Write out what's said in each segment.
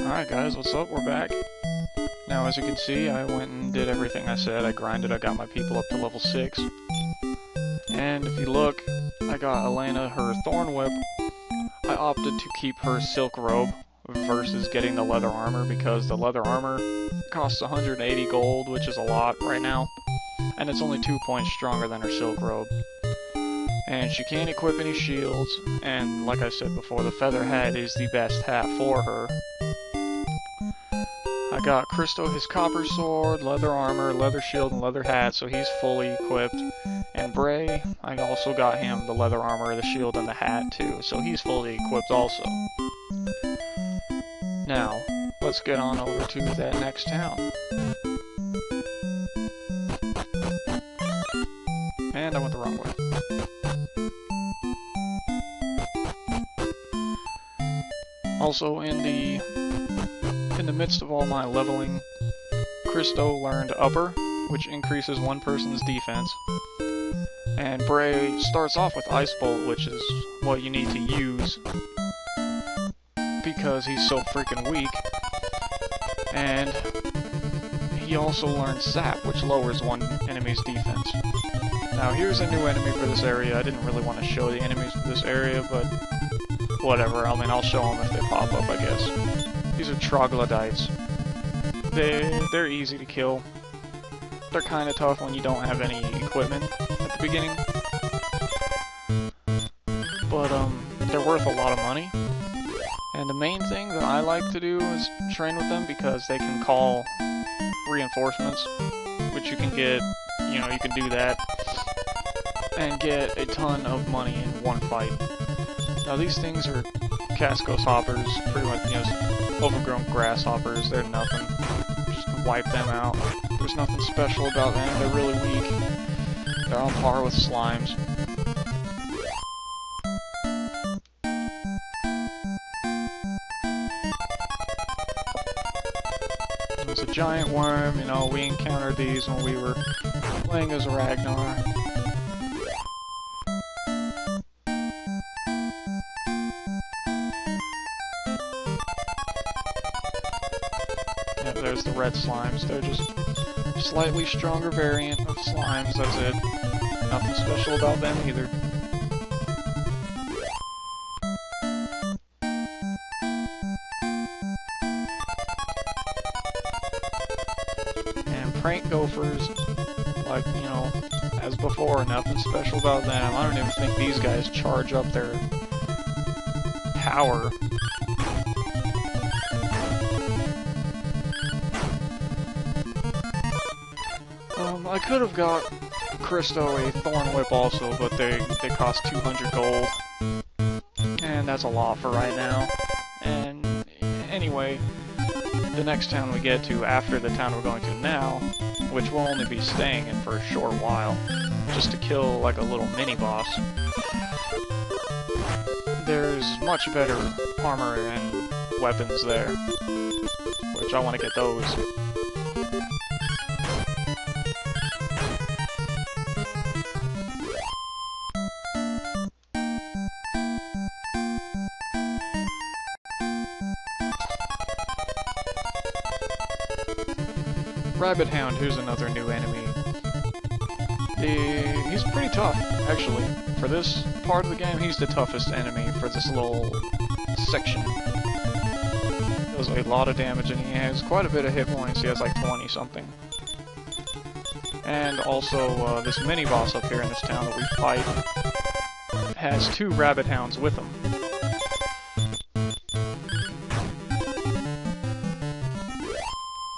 Alright guys, what's up? We're back. Now as you can see, I went and did everything I said. I grinded, I got my people up to level 6. And if you look, I got Elena her Thorn Whip. I opted to keep her Silk Robe versus getting the leather armor because the leather armor costs 180 gold, which is a lot right now. And it's only 2 points stronger than her Silk Robe. And she can't equip any shields, and like I said before, the feather hat is the best hat for her. I got Christo his copper sword, leather armor, leather shield, and leather hat, so he's fully equipped. And Bray, I also got him the leather armor, the shield, and the hat too, so he's fully equipped also. Now, let's get on over to that next town. And I went the wrong way. Also, in the midst of all my leveling, Christo learned Upper, which increases one person's defense. And Bray starts off with Ice Bolt, which is what you need to use because he's so freaking weak. And he also learns Sap, which lowers one enemy's defense. Now here's a new enemy for this area. I didn't really want to show the enemies for this area, but whatever. I mean, I'll show them if they pop up, I guess. These are troglodytes. They're easy to kill. They're kind of tough when you don't have any equipment at the beginning. But, they're worth a lot of money. And the main thing that I like to do is train with them because they can call reinforcements, which you can get, you know, you can do that and get a ton of money in one fight. Now these things are Cascos hoppers, pretty much, you know, overgrown grasshoppers. They're nothing. Just wipe them out. There's nothing special about them. They're really weak. They're on par with slimes. There's a giant worm, you know, we encountered these when we were playing as Ragnar. There's the red slimes. They're just a slightly stronger variant of slimes, that's it. Nothing special about them either. And prank gophers, like, you know, as before, nothing special about them. I don't even think these guys charge up their power. I could have got Christo a Thorn Whip also, but they cost 200 gold. And that's a lot for right now. And anyway, the next town we get to after the town we're going to now, which we'll only be staying in for a short while, just to kill like a little mini-boss. There's much better armor and weapons there, which I want to get those. Rabbit Hound, who's another new enemy. He's pretty tough, actually. For this part of the game, he's the toughest enemy for this little section. He does a lot of damage, and he has quite a bit of hit points. He has like 20-something. And also, this mini-boss up here in this town that we fight has 2 Rabbit Hounds with him.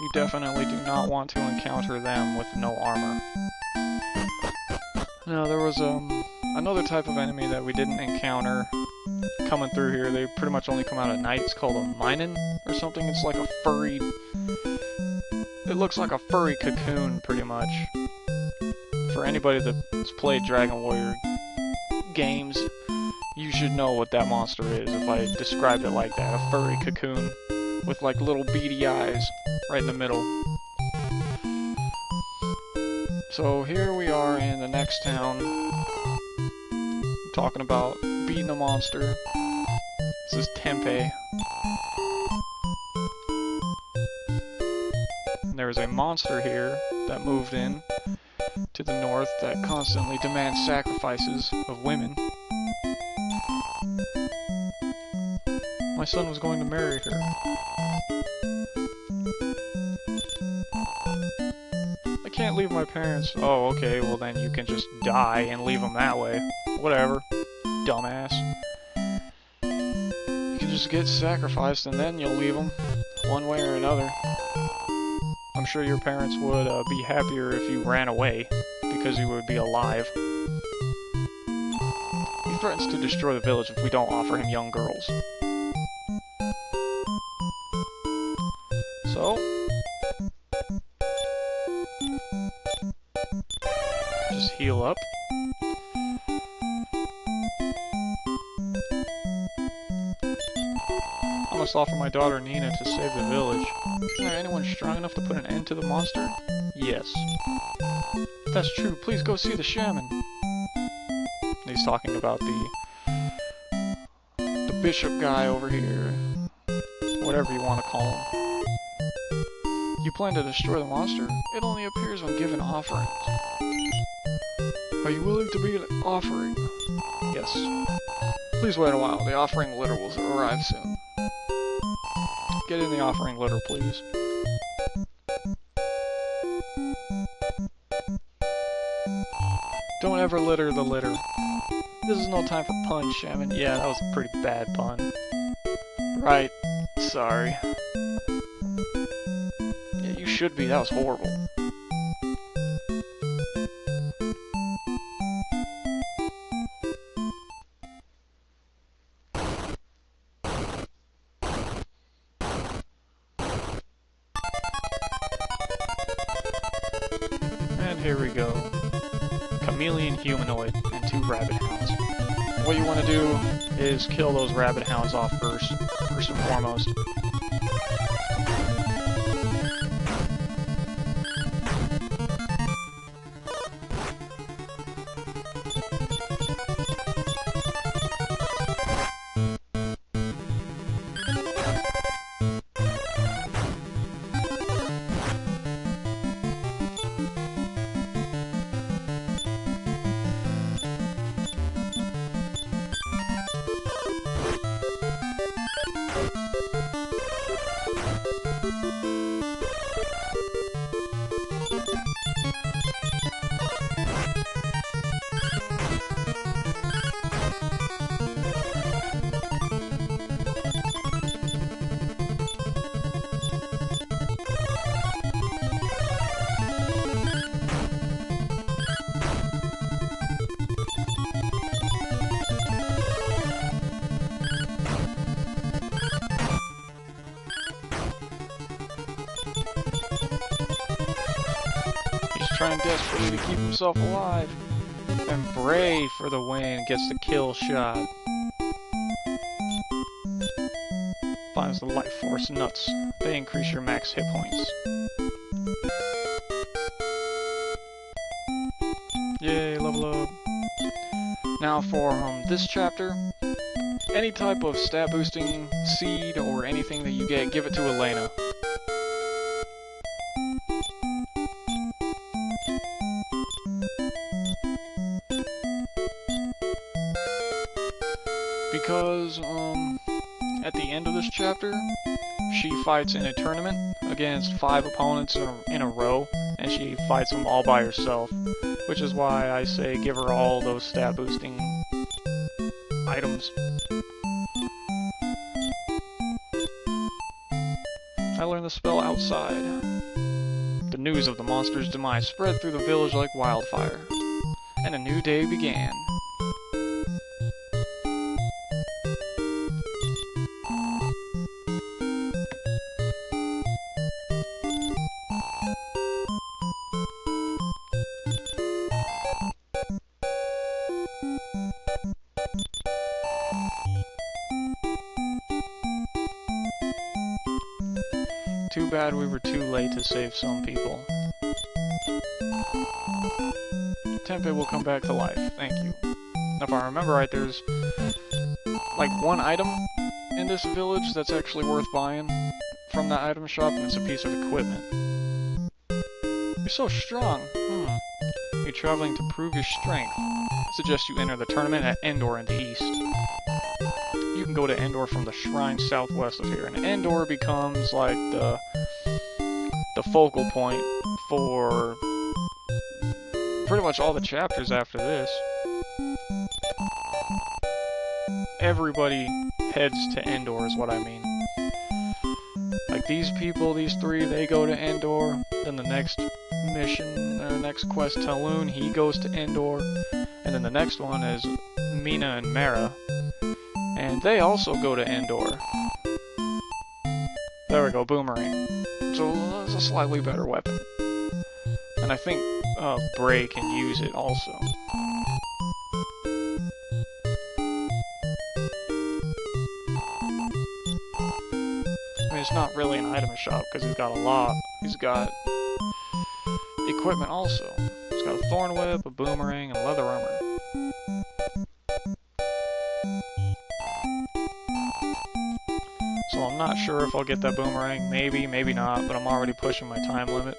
You definitely do not want to encounter them with no armor. Now, there was another type of enemy that we didn't encounter coming through here. They pretty much only come out at night. It's called a Minin or something. It's like a furry... It looks like a furry cocoon, pretty much. For anybody that's played Dragon Warrior games, you should know what that monster is if I described it like that. A furry cocoon with like little beady eyes right in the middle. So here we are in the next town, talking about beating a monster. This is Tempe. there's a monster here that moved in to the north that constantly demands sacrifices of women. My son was going to marry her. I can't leave my parents. Oh, okay, well then you can just die and leave them that way. Whatever, dumbass. You can just get sacrificed and then you'll leave them, one way or another. I'm sure your parents would be happier if you ran away, because you would be alive. He threatens to destroy the village if we don't offer him young girls. So, just heal up. I must offer my daughter Nina to save the village. Is there anyone strong enough to put an end to the monster? Yes. If that's true, please go see the shaman. He's talking about the bishop guy over here. Whatever you want to call him. You plan to destroy the monster? It only appears when given offerings. Are you willing to be an offering? Yes. Please wait a while. The offering litter will arrive soon. Get in the offering litter, please. Don't ever litter the litter. This is no time for puns, Shaman. Yeah, that was a pretty bad pun. Right. Sorry. Yeah, you should be. That was horrible. And here we go. Chameleon, humanoid, and 2 rabbit hounds. What you want to do is kill those rabbit hounds off first and foremost. Trying desperately to keep himself alive. And Bray for the win gets the kill shot. Finds the life force nuts. They increase your max hit points. Yay, level up. Now for this chapter, any type of stat boosting seed or anything that you get, give it to Elena. Because, at the end of this chapter, she fights in a tournament against 5 opponents in a row, and she fights them all by herself, which is why I say give her all those stat boosting items. I learned the spell outside. The news of the monster's demise spread through the village like wildfire, and a new day began. Too bad we were too late to save some people. Tempe will come back to life, thank you. If I remember right, there's like 1 item in this village that's actually worth buying from that item shop, and it's a piece of equipment. You're so strong. You're traveling to prove your strength. I suggest you enter the tournament at Endor in the east. You can go to Endor from the shrine southwest of here, and Endor becomes like the focal point for pretty much all the chapters after this. Everybody heads to Endor is what I mean. Like these people, these three, they go to Endor. Then the next mission, or next quest, Talon, he goes to Endor. And then the next one is Mina and Mara. And they also go to Endor. There we go, boomerang. So it's a slightly better weapon. And I think Bray can use it also. I mean, it's not really an item shop because he's got a lot. He's got equipment also. He's got a thorn whip, a boomerang, and leather armor. So I'm not sure if I'll get that boomerang. Maybe, maybe not, but I'm already pushing my time limit.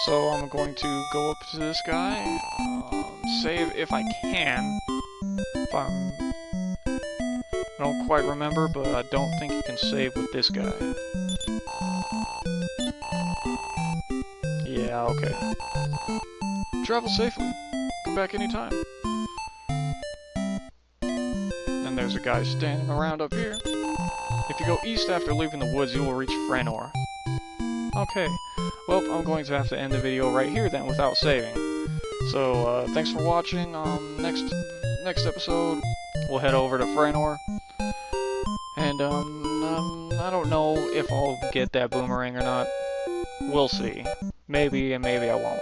So I'm going to go up to this guy, save if I can. I don't quite remember, but I don't think you can save with this guy. Yeah, okay. Travel safely. Come back anytime. And there's a guy standing around up here. If you go east after leaving the woods, you will reach Franor. Okay. Well, I'm going to have to end the video right here then without saving. So, thanks for watching. Next episode, we'll head over to Franor. And, I don't know if I'll get that boomerang or not. We'll see. Maybe, and maybe I won't.